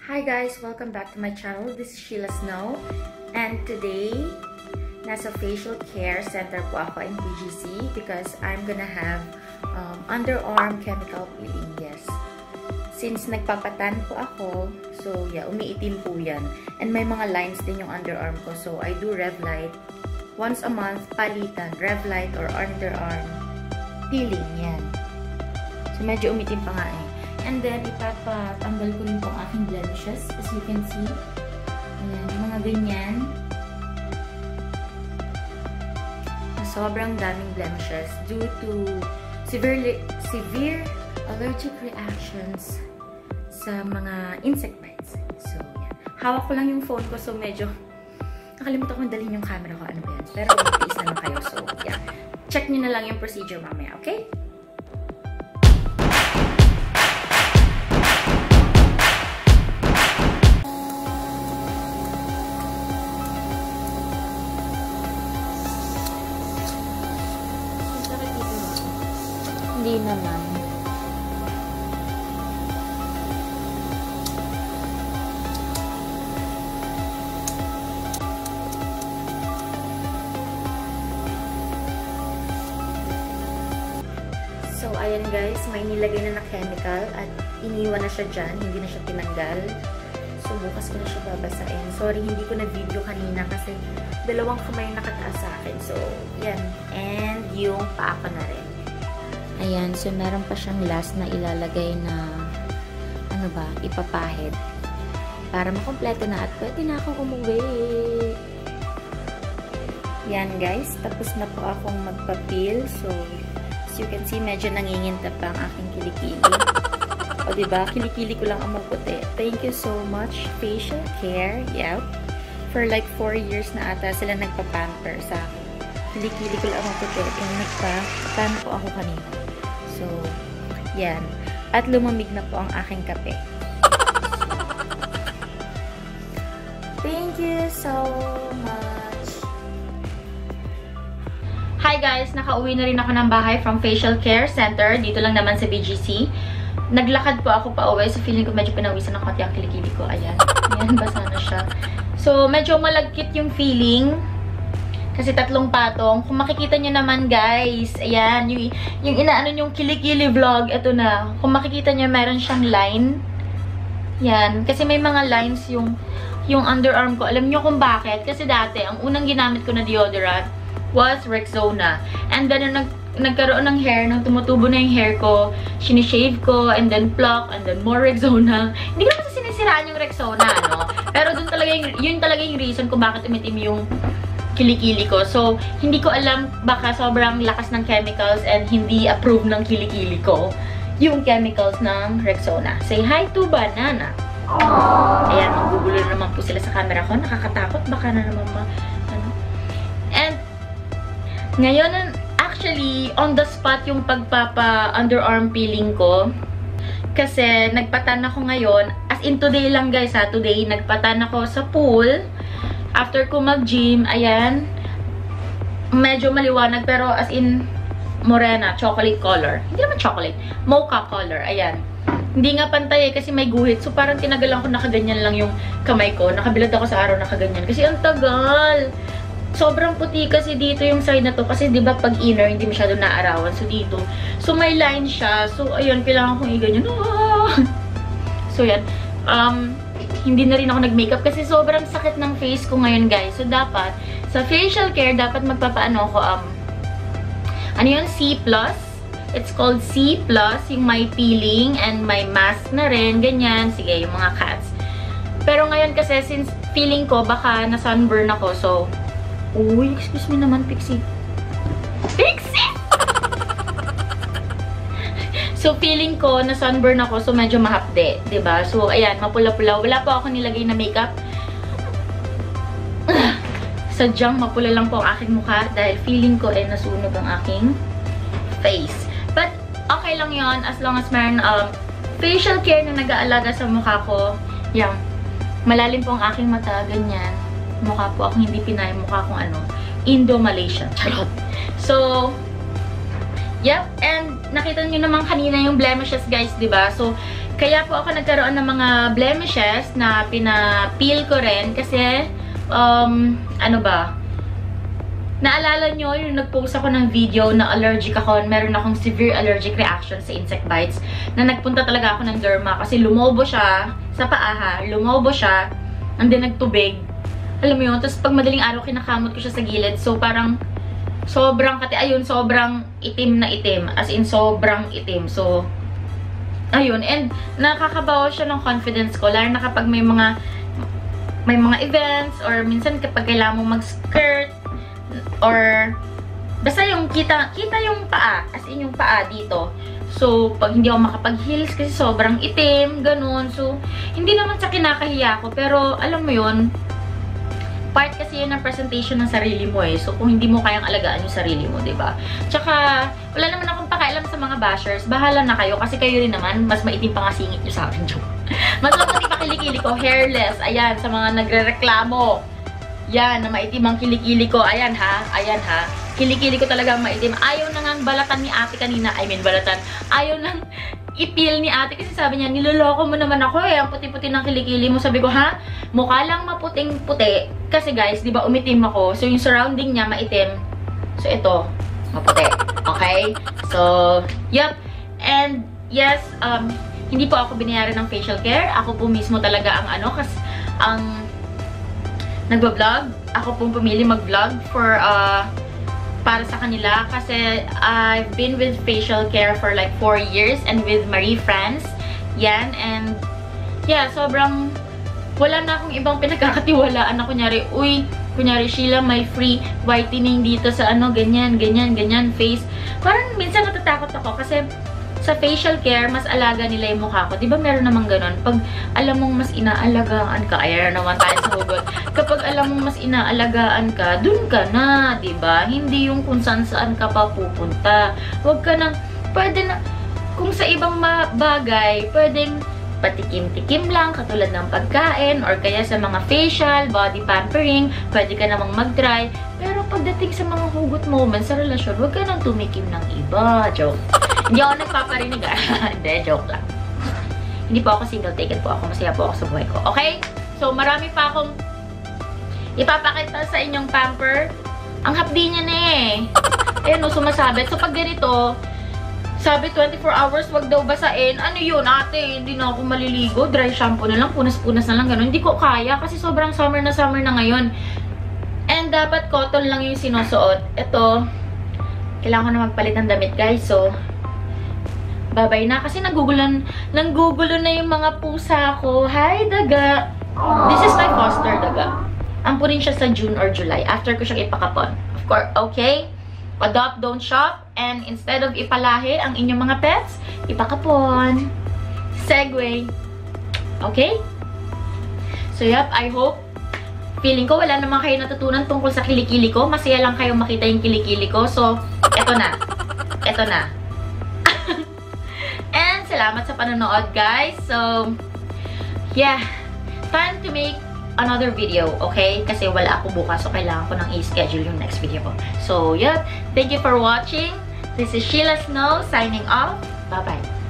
Hi guys! Welcome back to my channel. This is Sheila Snow. And today, nasa facial care center po ako in PGC because I'm gonna have underarm chemical peeling. Yes. Since nagpapatan po ako, so yeah, umiitim po yan. And may mga lines din yung underarm ko. So I do Revlite. Once a month, palitan. Revlite or underarm peeling. Yan. So medyo umitim pa nga eh. And then, ipapatanggal ko rin po ang aking blemishes. As you can see. Ayan, yung mga ganyan. Sobrang daming blemishes due to severe allergic reactions sa mga insect bites. So, yan. Hawak ko lang yung phone ko. So, medyo nakalimutan kong dalhin yung camera ko. Ano ba yan? Pero, please naman kayo. So, yeah. Check nyo na lang yung procedure mamaya. Okay? Hindi naman. So, ayan guys, may nilagay na chemical at iniwan na siya dyan. Hindi na siya tinanggal. So, bukas ko na siya babasain. Sorry, hindi ko na video kanina kasi dalawang kamay nakataas sa akin. So, yan. And yung paa ko na rin. Ayan, so meron pa siyang last na ilalagay na ano ba, ipapahid para makompleto na at pwede na akong umuwi. Yan guys, tapos na po akong magpapil. So, as you can see, medyo nanginginta pa ang aking kilikili. O diba, kilikili ko lang ang maputi. Thank you so much, Facial Care. Yep. For like 4 years na ata sila nagpa-pamper sa akin. Kilikili ko lang ang maputi. Yung nagpa-tan po ako kanina. So, yan. At lumamig na po ang aking kape. Thank you so much. Hi guys! Nakauwi na rin ako ng bahay from Facial Care Center. Dito lang naman sa BGC. Naglakad po ako pa uwi. So, feeling ko medyo pinawisan ng konti ang kilikili ko. Ayan. Ayan, basa na siya. So, medyo malagkit yung feeling. Kasi 3 patong. Kung makikita nyo naman, guys, ayan, yung inaano yung kilikili vlog, ito na. Kung makikita nyo, meron siyang line. Yan. Kasi may mga lines yung underarm ko. Alam nyo kung bakit? Kasi dati, ang unang ginamit ko na deodorant was Rexona. And then, nung nagkaroon ng hair, nung tumutubo na yung hair ko, sinishave ko, and then pluck, and then more Rexona. Hindi ko naman sinisiraan yung Rexona, no? Pero dun talaga yun talaga yung reason kung bakit umitim yung kilikili ko. So, hindi ko alam, baka sobrang lakas ng chemicals and hindi approve ng kilikili ko yung chemicals ng Rexona. Say hi to Banana. Ayan, magugulo na naman po sila sa camera ko. Nakakatakot. Baka na naman ano. And, ngayon, actually, on the spot yung pagpapa-underarm peeling ko. Kasi, nagpatan ako ngayon. As in, today lang guys ha. Today, nagpatan ako sa pool. After ko mag-gym, ayan, medyo maliwanag, pero as in, morena, chocolate color. Hindi naman chocolate, mocha color, ayan. Hindi nga pantay eh, kasi may guhit. So, parang tinagalan ko, nakaganyan lang yung kamay ko. Nakabilad ako sa araw, nakaganyan. Kasi ang tagal. Sobrang puti kasi dito yung side na to. Kasi, di ba, pag inner, hindi masyado naarawan. So, dito. So, may line siya. So, ayun, kailangan kong iganyan. Ah! So, yan. Hindi na rin ako nag-makeup kasi sobrang sakit ng face ko ngayon, guys. So, dapat, sa facial care, dapat magpapaano ko, ano yun? C+. It's called C+. Yung may peeling and may mask na rin. Ganyan. Sige, yung mga cats. Pero ngayon kasi, since feeling ko, baka na-sunburn ako. So, uy, excuse me naman, Pixie. Pixie! So, feeling ko, na-sunburn ako, so medyo mahapde, diba? So, ayan, mapula-pula. Wala pa ako nilagay na makeup. Sadyang mapula lang po ang aking mukha dahil feeling ko ay nasunog ang aking face. But, okay lang yon as long as meron facial care na nag-aalaga sa mukha ko. Yan. Malalim po ang aking mata, ganyan. Mukha po akong hindi Pinay, mukha akong ano, Indo-Malaysian. Charot. So, yep, and nakita nyo naman kanina yung blemishes, guys, diba? So, Kaya po ako nagkaroon ng mga blemishes na pina-peel ko rin kasi, ano ba? Naalala nyo, yung nag-post ako ng video na allergic ako, meron akong severe allergic reaction sa insect bites, na nagpunta talaga ako ng derma kasi lumobo siya sa paa, lumobo siya, and then nagtubig. Alam mo yun, tapos pag madaling araw kinakamot ko siya sa gilid, so parang sobrang sobrang itim na itim, as in sobrang itim. So, ayun, and nakakabawa siya ng confidence ko, lalo na kapag may mga events, or minsan kapag kailangan mo mag-skirt, or basta yung kita yung paa, as in yung paa dito. So, pag hindi ako makapag-heels kasi sobrang itim, ganun. So, hindi naman sa kinakahiya ko, pero alam mo yun, part kasi yun ng presentation ng sarili mo eh. So, kung hindi mo kayang alagaan yung sarili mo, diba? Tsaka, wala naman akong pakialam sa mga bashers. Bahala na kayo kasi kayo rin naman, mas maitim pa nga singit nyo sa akin, joke. Mas maputi pa kilikili ko, hairless. Ayan, sa mga nagre-reklamo. Yan, na maitim ang kilikili ko. Ayan ha. Kilikili ko talagang maitim. Ayaw na ngang balatan ni ate kanina. I mean, balatan. Ayaw nang ipil ni ate kasi sabi niya, niloloko mo naman ako eh. Ang puti-puti ng kilikili mo. Sabi ko, ha? Mukha lang maputing-puti. Kasi guys, di ba umitim ako. So, yung surrounding niya maitim. So, ito, maputi. Okay? So, yep. And, yes, hindi po ako binayaran ng facial care. Ako po mismo talaga ang kasi ang nagba-vlog. Ako pong pumili mag-vlog for para sa kanila kasi I've been with facial care for like 4 years and with Marie France. Yan, and yeah, sobrang wala na akong ibang pinagkakatiwalaan na kunyari, kunyari Sheila, may free whitening dito sa ganyan face. Parang minsan natatakot ako kasi sa facial care, mas alaga nila yung mukha ko. Diba meron namang ganun? Pag alam mong mas inaalagaan ka, ayan naman tayo sa hugot. Kapag alam mong mas inaalagaan ka, dun ka na, diba? Hindi yung kung saan ka pa pupunta. Huwag ka nang, pwede na, kung sa ibang bagay, pwedeng patikim-tikim lang, katulad ng pagkain, or kaya sa mga facial, body pampering, pwede ka namang mag-try. Pero pagdating sa mga hugot moments sa relasyon, huwag ka nang tumikim ng iba. Joke. Hindi ako nagpaparinig Hindi, joke lang. Hindi po ako single, taken po ako. Masaya po ako sa buhay ko. Okay? So, marami pa akong ipapakita sa inyong pamper. Ang hapdi niya na eh. Ayun, sumasabit. So, pag ganito, sabi 24 hours, wag daw basain. Ano yun, ate? Hindi na ako maliligo. Dry shampoo na lang, punas-punas na lang, ganun. Hindi ko kaya kasi sobrang summer na ngayon. And dapat cotton lang yung sinusuot. Ito, kailangan ko na magpalit ng damit, guys. So, babay na. Kasi nagugulo na yung mga pusa ko. Hi, daga! This is my foster daga. Ampunin siya sa June or July. After ko siyang ipakapon. Of course, okay? Adopt, don't shop. And instead of ipalahi ang inyong mga pets, ipakapon. Segue. Okay? So, yep, I hope. Feeling ko wala naman kayo natutunan tungkol sa kilikili ko. Masaya lang kayo makita yung kilikili ko. So, eto na. Eto na. And salamat sa panonood, guys. So, yeah. Time to make another video, okay? Kasi wala ako bukas, so kailangan ko nang i-schedule yung next video ko. So, yeah. Thank you for watching. This is Sheila Snow signing off. Bye-bye.